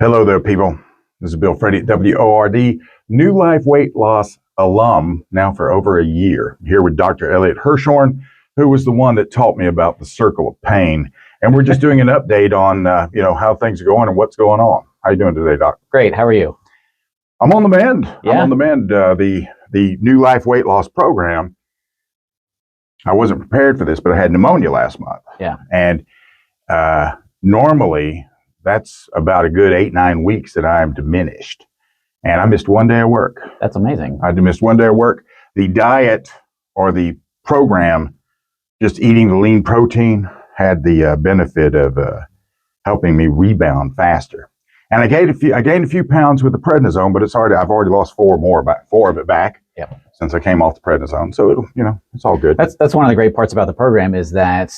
Hello there, people. This is Bill Frady, WORD, New Life Weight Loss alum, now for over a year. Here with Dr. Elliot Hirshhorn, who was the one that taught me about the circle of pain. And we're just doing an update on, how things are going and what's going on. How you doing today, Doc? Great. How are you? I'm on the mend. Yeah. I'm on the mend. The New Life Weight Loss program, I wasn't prepared for this, but I had pneumonia last month. Yeah. And normally, that's about a good 8-9 weeks that I am diminished. And I missed one day of work. That's amazing. I missed one day of work. The diet or the program, just eating the lean protein, had the benefit of helping me rebound faster. And I gained a few pounds with the prednisone, but I've already lost four of it back. Yep. Since I came off the prednisone. So it's all good. That's one of the great parts about the program is that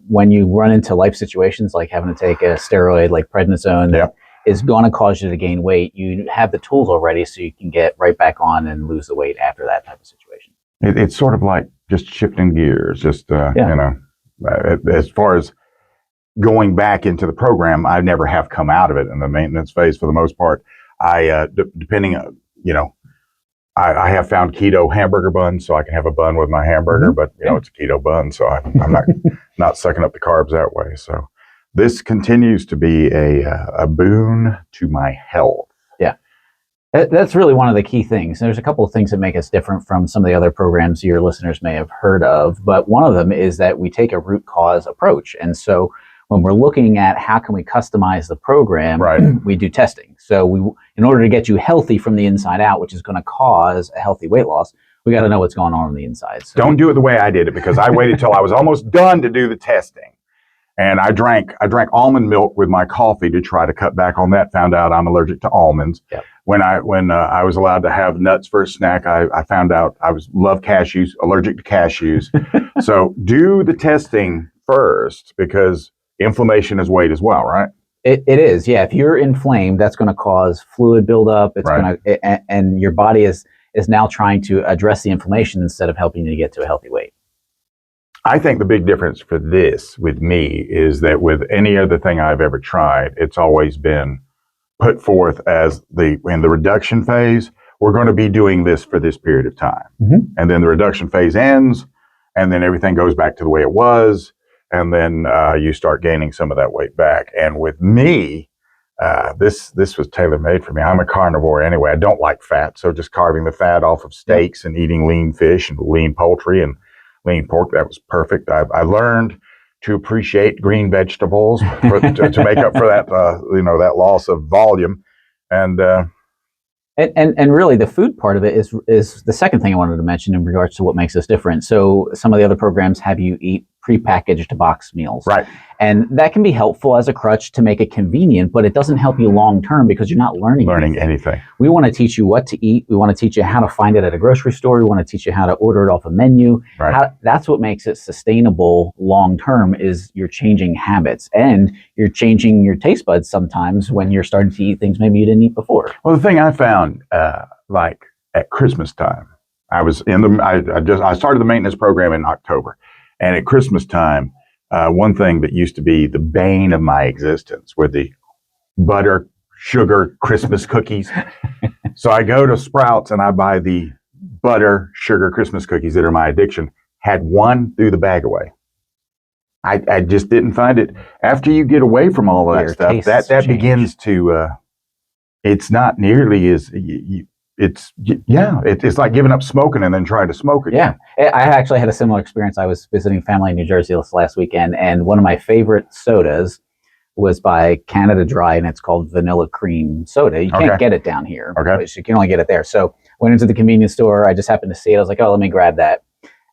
when you run into life situations like having to take a steroid like prednisone that is going to cause you to gain weight, you have the tools already so you can get right back on and lose the weight after that type of situation. It's sort of like just shifting gears, as far as going back into the program, I never have come out of it in the maintenance phase for the most part. Depending on, I have found keto hamburger buns, so I can have a bun with my hamburger, but it's a keto bun, so I'm not sucking up the carbs that way. So this continues to be a boon to my health. Yeah, that's really one of the key things. There's a couple of things that make us different from some of the other programs your listeners may have heard of, but one of them is that we take a root cause approach, and so when we're looking at how can we customize the program, we do testing. So in order to get you healthy from the inside out, which is going to cause a healthy weight loss, we got to know what's going on the inside. So don't do it the way I did it, because I waited till I was almost done to do the testing. And I drank almond milk with my coffee to try to cut back on that. Found out I'm allergic to almonds. Yep. When I was allowed to have nuts for a snack, I found out I love cashews, allergic to cashews. So do the testing first, because inflammation is weight as well, right? It is, yeah. If you're inflamed, that's going to cause fluid buildup. It's going to, and your body is now trying to address the inflammation instead of helping you to get to a healthy weight. I think the big difference for this with me is that with any other thing I've ever tried, it's always been put forth as in the reduction phase, we're going to be doing this for this period of time. And then the reduction phase ends, and then everything goes back to the way it was. And then you start gaining some of that weight back. And with me, this was tailor-made for me. I'm a carnivore anyway. I don't like fat, so just carving the fat off of steaks and eating lean fish and lean poultry and lean pork, that was perfect. I learned to appreciate green vegetables to make up for that, that loss of volume. And really, the food part of it is the second thing I wanted to mention in regards to what makes us different. So some of the other programs have you eat prepackaged box meals. Right. And that can be helpful as a crutch to make it convenient, but it doesn't help you long term because you're not learning anything. We want to teach you what to eat. We want to teach you how to find it at a grocery store. We want to teach you how to order it off a menu. That's what makes it sustainable long term, is you're changing habits and you're changing your taste buds sometimes when you're starting to eat things maybe you didn't eat before. Well, the thing I found, like at Christmas time, I started the maintenance program in October. And at Christmas time, one thing that used to be the bane of my existence were the butter, sugar Christmas cookies. So I go to Sprouts and I buy the butter, sugar Christmas cookies that are my addiction. Had one, threw the bag away. I just didn't find it. After you get away from all of that stuff, that begins to, it's not nearly as, it's like giving up smoking and then trying to smoke again. Yeah, I actually had a similar experience. I was visiting family in New Jersey this last weekend, and one of my favorite sodas was by Canada Dry, and it's called Vanilla Cream Soda. You can't get it down here, but you can only get it there. So went into the convenience store. I just happened to see it. I was like, oh, let me grab that.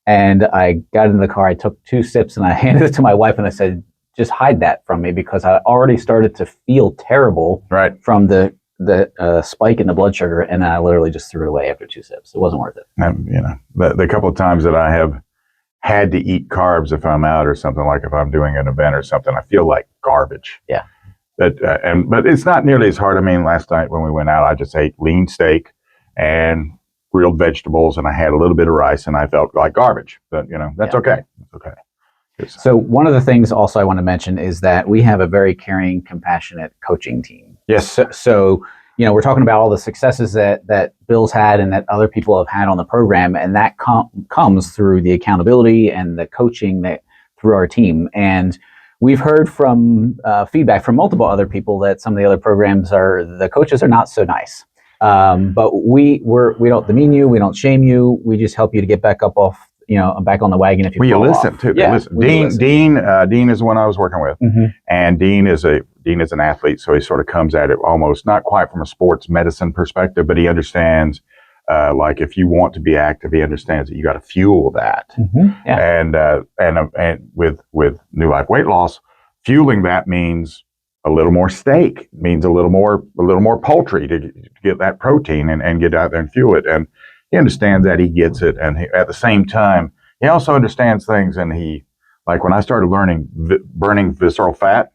And I got into the car. I took 2 sips, and I handed it to my wife, and I said, just hide that from me, because I already started to feel terrible from the spike in the blood sugar, and I literally just threw it away after 2 sips. It wasn't worth it. The couple of times that I have had to eat carbs if I'm out or something, like if I'm doing an event or something, I feel like garbage. Yeah. But it's not nearly as hard. I mean, last night when we went out, I just ate lean steak and grilled vegetables, and I had a little bit of rice, and I felt like garbage. But that's okay. That's okay. So one of the things also I want to mention is that we have a very caring, compassionate coaching team. Yes. So we're talking about all the successes that Bill's had and that other people have had on the program, and that comes through the accountability and the coaching that through our team. And we've heard from feedback from multiple other people that some of the other programs the coaches are not so nice. But we don't demean you, we don't shame you, we just help you to get back up off, back on the wagon if you fall listen off. too. They listen. Dean is the one I was working with, and Dean is an athlete, so he sort of comes at it almost not quite from a sports medicine perspective, but he understands. Like if you want to be active, he understands that you got to fuel that. And with New Life Weight Loss, fueling that means a little more steak, means a little more poultry to get that protein and get out there and fuel it. And he understands that, he gets it, and at the same time, he also understands things. And he, like when I started learning burning visceral fat,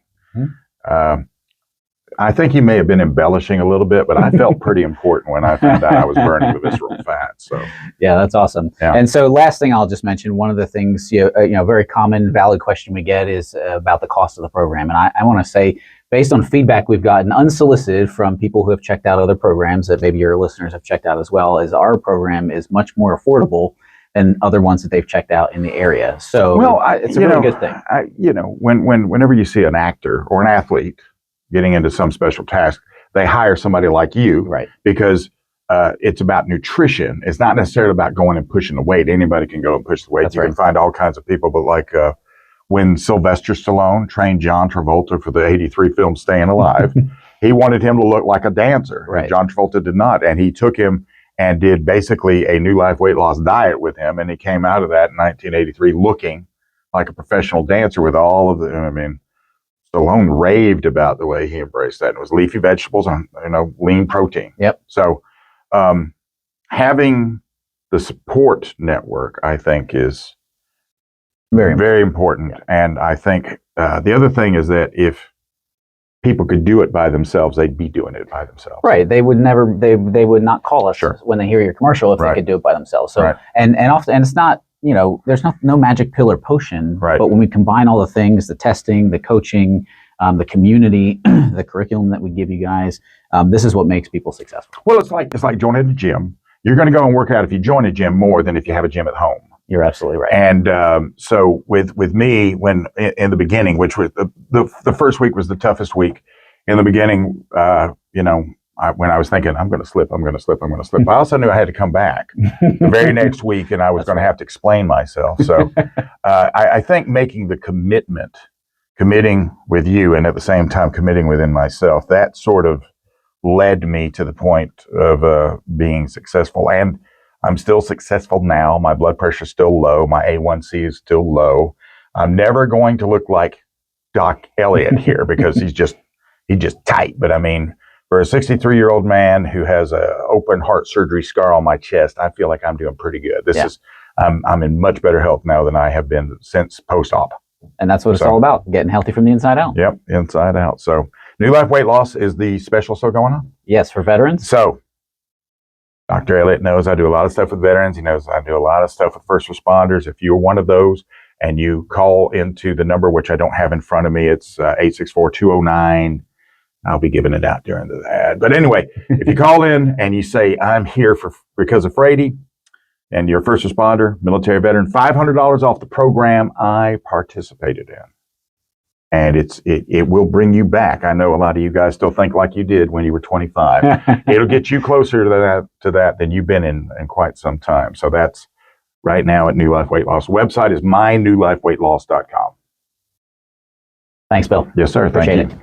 I think he may have been embellishing a little bit, but I felt pretty important when I found out I was burning the visceral fat. So yeah, that's awesome. Yeah. And so last thing I'll just mention, one of the things, very common valid question we get is about the cost of the program. And I want to say, based on feedback we've gotten unsolicited from people who have checked out other programs that maybe your listeners have checked out as well, is our program is much more affordable than other ones that they've checked out in the area. So it's a really good thing. Whenever you see an actor or an athlete getting into some special task, they hire somebody like you, right? Because it's about nutrition. It's not necessarily about going and pushing the weight. Anybody can go and push the weight. You can find all kinds of people, but like when Sylvester Stallone trained John Travolta for the '83 film Staying Alive, he wanted him to look like a dancer. Right. John Travolta did not, and he took him and did basically a New Life Weight Loss diet with him, and he came out of that in 1983 looking like a professional dancer with all of the. Stallone raved about the way he embraced that. It was leafy vegetables and lean protein. Yep. So having the support network, I think, is very important. And I think the other thing is that if people could do it by themselves, they'd be doing it by themselves. Right. They would would not call us when they hear your commercial if they could do it by themselves. So and often, and it's not, there's no magic pill or potion, but when we combine all the things, the testing, the coaching, the community, the curriculum that we give you guys, this is what makes people successful. Well, it's like joining a gym. You're going to go and work out if you join a gym more than if you have a gym at home. You're absolutely right. And so with me, when in the beginning, which was the first week was the toughest week. In the beginning, when I was thinking, I'm going to slip, I also knew I had to come back the very next week, and I was going to have to explain myself. So I think making the committing with you, and at the same time committing within myself, that sort of led me to the point of being successful. And I'm still successful now. My blood pressure is still low. My A1C is still low. I'm never going to look like Doc Elliott here because he's just tight. But I mean, for a 63-year-old man who has an open heart surgery scar on my chest, I feel like I'm doing pretty good. I'm in much better health now than I have been since post-op. And that's what it's all about, getting healthy from the inside out. Yep, inside out. So New Life Weight Loss is the special still going on? Yes, for veterans. So Dr. Elliott knows I do a lot of stuff with veterans. He knows I do a lot of stuff with first responders. If you're one of those and you call into the number, which I don't have in front of me, it's 864-209. I'll be giving it out during the ad. But anyway, if you call in and you say, I'm here because of Frady, and you're a first responder, military veteran, $500 off the program I participated in. And it will bring you back. I know a lot of you guys still think like you did when you were 25. It'll get you closer to that than you've been in quite some time. So that's right now at New Life Weight Loss. Website is mynewlifeweightloss.com. Thanks, Bill. Yes, sir. Appreciate it.